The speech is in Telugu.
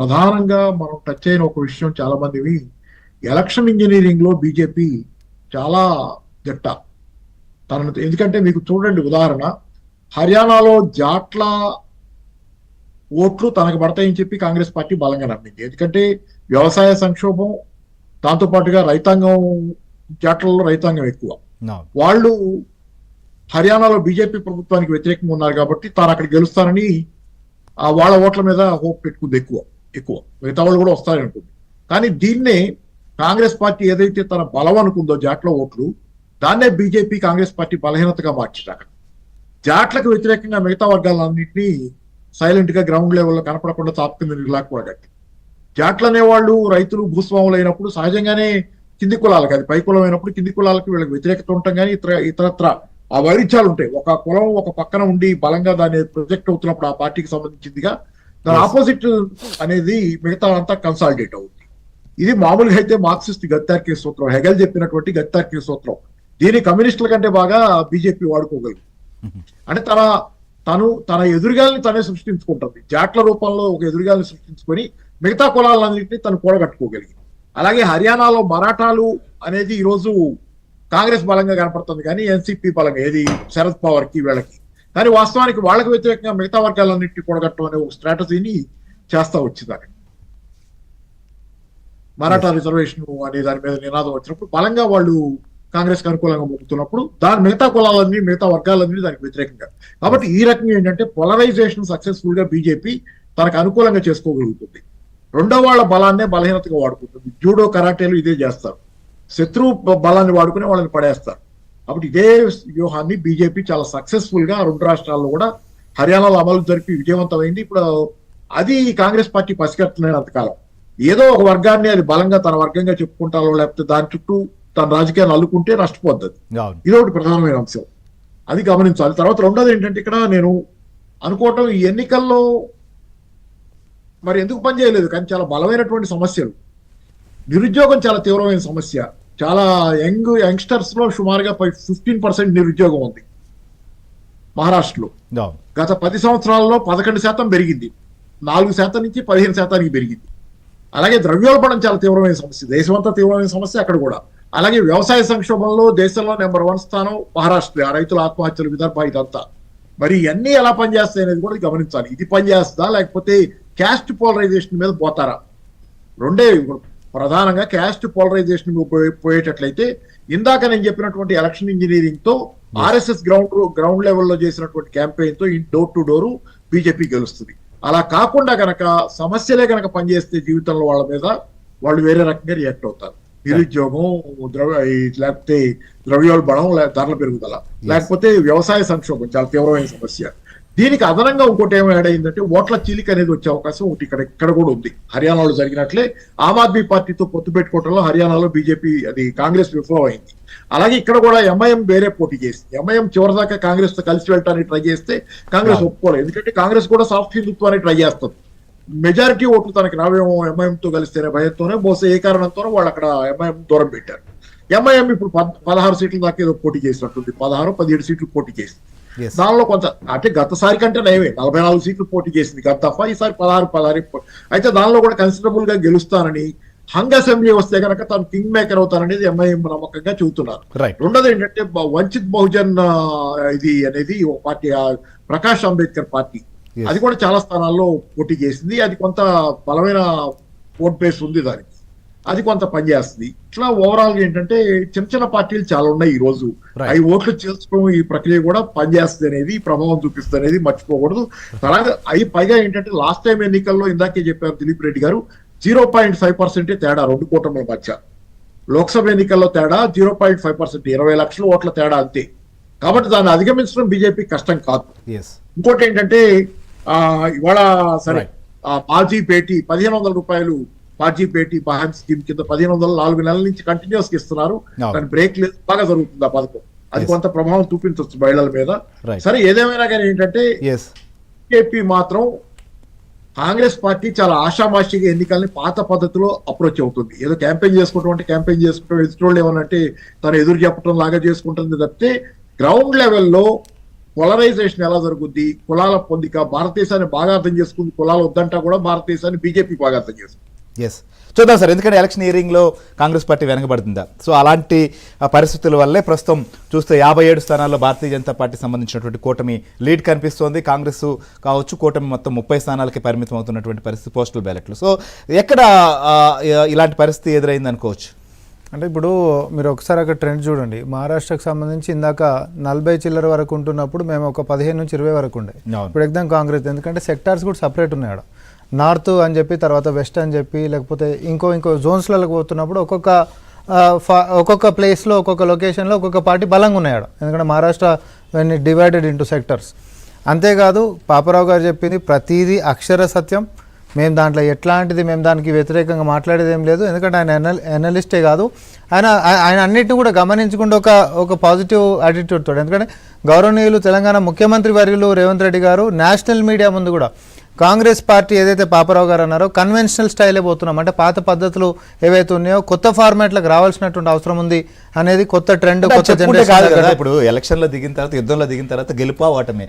ప్రధానంగా మనం టచ్ అయిన ఒక విషయం చాలా మందివి, ఎలక్షన్ ఇంజనీరింగ్ లో బీజేపీ చాలా దిట్ట. తనను ఎందుకంటే మీకు చూడండి ఉదాహరణ, హర్యానాలో జాట్ల ఓట్లు తనకు పడతాయని చెప్పి కాంగ్రెస్ పార్టీ బలంగా నమ్మింది. ఎందుకంటే వ్యవసాయ సంక్షోభం, దాంతో పాటుగా రైతాంగం, జాట్లలో రైతాంగం ఎక్కువ. వాళ్ళు హర్యానాలో బీజేపీ ప్రభుత్వానికి వ్యతిరేకంగా ఉన్నారు కాబట్టి తాను అక్కడ గెలుస్తానని వాళ్ళ ఓట్ల మీద హోప్ పెట్టుకుంది ఎక్కువ ఎక్కువ మిగతా వాళ్ళు కూడా వస్తారనుకుంది. కానీ దీన్నే కాంగ్రెస్ పార్టీ ఏదైతే తన బలం అనుకుందో జాట్ల ఓట్లు, దాన్నే బీజేపీ కాంగ్రెస్ పార్టీ బలహీనతగా మార్చారు. అక్కడ జాట్లకు వ్యతిరేకంగా మిగతా వర్గాలన్నింటినీ సైలెంట్ గా గ్రౌండ్ లెవెల్లో కనపడకుండా తాపుకుంది నిర్లాక్పడగట్టి. జాట్లు అనేవాళ్ళు రైతులు భూస్వాములు అయినప్పుడు సహజంగానే కింది కులాలకు, అది పై కులం అయినప్పుడు కింది కులాలకు వీళ్ళకి వ్యతిరేకత ఉంటాం. కానీ ఇతరత్ర ఆ వైరుధ్యాలు ఉంటాయి. ఒక కులం ఒక పక్కన ఉండి బలంగా దాన్ని ప్రొజెక్ట్ అవుతున్నప్పుడు ఆ పార్టీకి సంబంధించిందిగా దాని ఆపోజిట్ అనేది మిగతా అంతా కన్సాలిడేట్ అవుతుంది. ఇది మామూలుగా అయితే మార్క్సిస్ట్ గత్తార్కీ సూత్రం, హెగెల్ చెప్పినటువంటి గత్తార్కీ సూత్రం. దీని కమ్యూనిస్టుల కంటే బాగా బీజేపీ వాడుకోగలదు. అంటే తన ఎదురుగాల్ని తనే సృష్టించుకుంటుంది. జాట్ల రూపంలో ఒక ఎదురుగాల్ని సృష్టించుకొని మిగతా కులాలన్నింటినీ తను కూడగట్టుకోగలిగింది. అలాగే హర్యానాలో మరాఠాలు అనేది ఈరోజు కాంగ్రెస్ బలంగా కనపడుతుంది, కానీ ఎన్సీపీ బలంగా, ఏది శరద్ పవార్ కి వీళ్ళకి. కానీ వాస్తవానికి వాళ్ళకి వ్యతిరేకంగా మిగతా వర్గాలన్నింటినీ కూడగట్టడం అనే ఒక స్ట్రాటజీని చేస్తా వచ్చింది. అక్కడ మరాఠా రిజర్వేషన్ అనే దాని మీద నినాదం వచ్చినప్పుడు బలంగా వాళ్ళు కాంగ్రెస్ కి అనుకూలంగా మొక్కుతున్నప్పుడు దాని మిగతా కులాలన్నీ మిగతా వర్గాలన్నీ దానికి వ్యతిరేకంగా. కాబట్టి ఈ రకంగా ఏంటంటే పోలరైజేషన్ సక్సెస్ఫుల్ గా బీజేపీ తనకు అనుకూలంగా చేసుకోగలుగుతుంది. రెండో వాళ్ళ బలాన్నే బలహీనతగా వాడుకుంటుంది. జూడో కరాటేలు ఇదే చేస్తారు, శత్రువు బలాన్ని వాడుకుని వాళ్ళని పడేస్తారు. కాబట్టి ఇదే వ్యూహాన్ని బీజేపీ చాలా సక్సెస్ఫుల్ గా రెండు రాష్ట్రాల్లో కూడా, హర్యానాలో అమలు జరిపి విజయవంతమైంది. ఇప్పుడు అది కాంగ్రెస్ పార్టీ పసిగట్టలేనంతకాలం ఏదో ఒక వర్గాన్ని అది బలంగా తన వర్గంగా చెప్పుకుంటారో, లేకపోతే దాని చుట్టూ తన రాజకీయాన్ని అల్లుకుంటే నష్టపోద్ది. ఇది ఒకటి ప్రధానమైన అంశం, అది గమనించాలి. తర్వాత రెండోది ఏంటంటే ఇక్కడ నేను అనుకోవటం, ఈ ఎన్నికల్లో మరి ఎందుకు పనిచేయలేదు, కానీ చాలా బలమైనటువంటి సమస్యలు. నిరుద్యోగం చాలా తీవ్రమైన సమస్య. చాలా యంగ్స్టర్స్ లో సుమారుగా 15% నిరుద్యోగం ఉంది మహారాష్ట్రలో. గత 10 సంవత్సరాల్లో 11% పెరిగింది, 4% నుంచి 15% పెరిగింది. అలాగే ద్రవ్యోల్బణం చాలా తీవ్రమైన సమస్య, దేశమంతా తీవ్రమైన సమస్య అక్కడ కూడా. అలాగే వ్యవసాయ సంక్షోభంలో దేశంలో నెంబర్ 1 స్థానం మహారాష్ట్ర. ఆ రైతుల ఆత్మహత్యలు, విదర్భ, ఇదంతా. మరి ఇవన్నీ ఎలా పనిచేస్తాయి అనేది కూడా గమనించాలి. ఇది పనిచేస్తుందా, లేకపోతే క్యాస్ట్ పోలరైజేషన్ మీద పోతారా? రెండే ప్రధానంగా. క్యాస్ట్ పోలరైజేషన్ పోయేటట్లయితే ఇందాక నేను చెప్పినటువంటి ఎలక్షన్ ఇంజనీరింగ్ తో, ఆర్ఎస్ఎస్ గ్రౌండ్ లెవెల్లో చేసినటువంటి క్యాంపెయిన్ తో డోర్ టు డోర్ బీజేపీ గెలుస్తుంది. అలా కాకుండా గనక సమస్యలే గనక పనిచేస్తే జీవితంలో వాళ్ళ మీద, వాళ్ళు వేరే రకంగా రియాక్ట్ అవుతారు. నిరుద్యోగం, లేకపోతే ద్రవ్యోల్బణం, ధరల పెరుగుదల, లేకపోతే వ్యవసాయ సంక్షోభం చాలా తీవ్రమైన సమస్య. దీనికి అదనంగా ఇంకోటి ఏమో యాడ్ అయిందంటే ఓట్ల చీలిక అనేది వచ్చే అవకాశం ఒకటి ఇక్కడ కూడా ఉంది. హర్యానాలో జరిగినట్లే ఆమ్ ఆద్మీ పార్టీతో పొత్తు పెట్టుకోవడంలో హర్యానాలో బీజేపీ, అది కాంగ్రెస్ విఫలం అయింది. అలాగే ఇక్కడ కూడా ఎంఐఎం వేరే పోటీ చేసింది. ఎంఐఎం చివరిదాకా కాంగ్రెస్ తో కలిసి వెళ్ళడానికి ట్రై చేస్తే కాంగ్రెస్ ఒప్పుకోలేదు. ఎందుకంటే కాంగ్రెస్ కూడా సాఫ్ట్ హిందుత్వానికి ట్రై చేస్తుంది. మెజారిటీ ఓట్లు తనకి రావేమో ఎంఐఎం తో కలిస్తేనే భయంతోనే, బహుశా ఏ కారణంతోనే వాళ్ళు అక్కడ ఎంఐఎం దూరం పెట్టారు. ఎంఐఎం ఇప్పుడు 16 సీట్ల దాకా ఏదో పోటీ చేసినట్టుంది, 16-17 సీట్లు పోటీ చేసింది. దానిలో కొంత అంటే గతసారి కంటే నయమే, 44 సీట్లు పోటీ చేసింది గత దఫా, ఈసారి 16 అయితే దానిలో కూడా కన్సిడరబుల్ గా గెలుస్తానని, హంగ్ అసెంబ్లీ వస్తే కనుక తాను కింగ్ మేకర్ అవుతాననేది ఎంఐఎం నమ్మకంగా చెబుతున్నారు. రెండోది ఏంటంటే వంచిత్ బహుజన్ ఇది అనేది ఒక పార్టీ, ప్రకాష్ అంబేద్కర్ పార్టీ, అది కూడా చాలా స్థానాల్లో పోటీ చేసింది. అది కొంత బలమైన ఓట్ బేస్ ఉంది దానికి, అది కొంత పనిచేస్తుంది. ఇట్లా ఓవరాల్ గా ఏంటంటే చిన్న చిన్న పార్టీలు చాలా ఉన్నాయి ఈ రోజు. అవి ఓట్లు చేసుకోవడం, ఈ ప్రక్రియ కూడా పనిచేస్తుంది అనేది, ప్రభావం చూపిస్తుంది అనేది మర్చిపోకూడదు. అలాగే అవి పైగా ఏంటంటే లాస్ట్ టైం ఎన్నికల్లో ఇందాకే చెప్పారు దిలీప్ రెడ్డి గారు, 0.5% తేడా రెండు కూటమిల మధ్య. లోక్సభ ఎన్నికల్లో తేడా 0.5%, 20 లక్షల ఓట్ల తేడా అంతే. కాబట్టి దాన్ని అధిగమించడం బీజేపీ కష్టం కాదు. ఇంకోటి ఏంటంటే ఇవాళ సరే బాజీ పేటీ 1500 రూపాయలు, బాజీ పేటీ బహాన్ స్కీమ్ కింద 1500 4 నెలల నుంచి కంటిన్యూస్ గా ఇస్తున్నారు. దాని బ్రేక్ లేదు, బాగా జరుగుతుంది ఆ పథకం. అది కొంత ప్రభావం చూపించవచ్చు మహిళల మీద. సరే ఏదేమైనా కానీ ఏంటంటే బీజేపీ మాత్రం, కాంగ్రెస్ పార్టీ చాలా ఆషామాషిగా ఎన్నికల్ని పాత పద్ధతిలో అప్రోచ్ అవుతుంది. ఏదో క్యాంపెయిన్ చేసుకుంటాం, ఎదుటోళ్ళు ఏమనంటే తను ఎదురు చెప్పడం లాగా చేసుకుంటుంది తప్పితే గ్రౌండ్ లెవెల్లో పోలరైజేషన్ ఎలా జరుగుద్ది, కులాల పొందిక, భారతదేశాన్ని బాగా అర్థం చేసుకుంది, కులాలు వద్దంటా కూడా భారతదేశాన్ని బీజేపీ బాగా అర్థం చేసుకుంది. ఎస్, చూద్దాం సార్. ఎందుకంటే ఎలక్షన్ ఇయరింగ్లో కాంగ్రెస్ పార్టీ వెనకబడుతుందా? సో అలాంటి పరిస్థితుల వల్లే ప్రస్తుతం చూస్తే 57 స్థానాల్లో భారతీయ జనతా పార్టీ సంబంధించినటువంటి కూటమి లీడ్ కనిపిస్తోంది. కాంగ్రెస్ కావచ్చు, కూటమి మొత్తం 30 స్థానాలకి పరిమితం అవుతున్నటువంటి పరిస్థితి పోస్టల్ బ్యాలెట్లు. సో ఎక్కడ ఇలాంటి పరిస్థితి ఎదురైంది అనుకోవచ్చు? అంటే ఇప్పుడు మీరు ఒకసారి అక్కడ ట్రెండ్ చూడండి. మహారాష్ట్రకు సంబంధించి ఇందాక 40 చిల్లర వరకు ఉంటున్నప్పుడు మేము ఒక 15 నుంచి 20 వరకు ఉండే. ఇప్పుడు ఎగ్జామ్ కాంగ్రెస్, ఎందుకంటే సెక్టార్స్ కూడా సపరేట్ ఉన్నాయి. ఆడ నార్త్ అని చెప్పి, తర్వాత వెస్ట్ అని చెప్పి, లేకపోతే ఇంకో జోన్స్లకు పోతున్నప్పుడు ఒక్కొక్క ప్లేస్లో, ఒక్కొక్క లొకేషన్లో ఒక్కొక్క పార్టీ బలంగా ఉన్నాయి ఆడ. ఎందుకంటే Maharashtra when it divided into sectors. అంతేకాదు పాపారావు గారు చెప్పింది ప్రతిదీ అక్షర సత్యం. మేము దాంట్లో మేము దానికి వ్యతిరేకంగా మాట్లాడేది ఏం లేదు. ఎందుకంటే ఆయన అనలిస్టే కాదు, ఆయన అన్నిటిని కూడా గమనించుకుంటూ ఒక పాజిటివ్ యాటిట్యూడ్ తోడు. ఎందుకంటే గౌరవనీయులు తెలంగాణ ముఖ్యమంత్రి వర్యులు రేవంత్ రెడ్డి గారు నేషనల్ మీడియా ముందు కూడా కాంగ్రెస్ పార్టీ ఏదైతే పాపారావు గారు అన్నారో కన్వెన్షనల్ స్టైలే పోతున్నాం, అంటే పాత పద్ధతులు ఏవైతే ఉన్నాయో కొత్త ఫార్మాట్లకు రావాల్సినటువంటి అవసరం ఉంది అనేది కొత్త ట్రెండ్, కొత్త జనరేషన్. ఇప్పుడు ఎలక్షన్లో దిగిన తర్వాత, యుద్ధంలో దిగిన తర్వాత గెలుపా ఓటమే.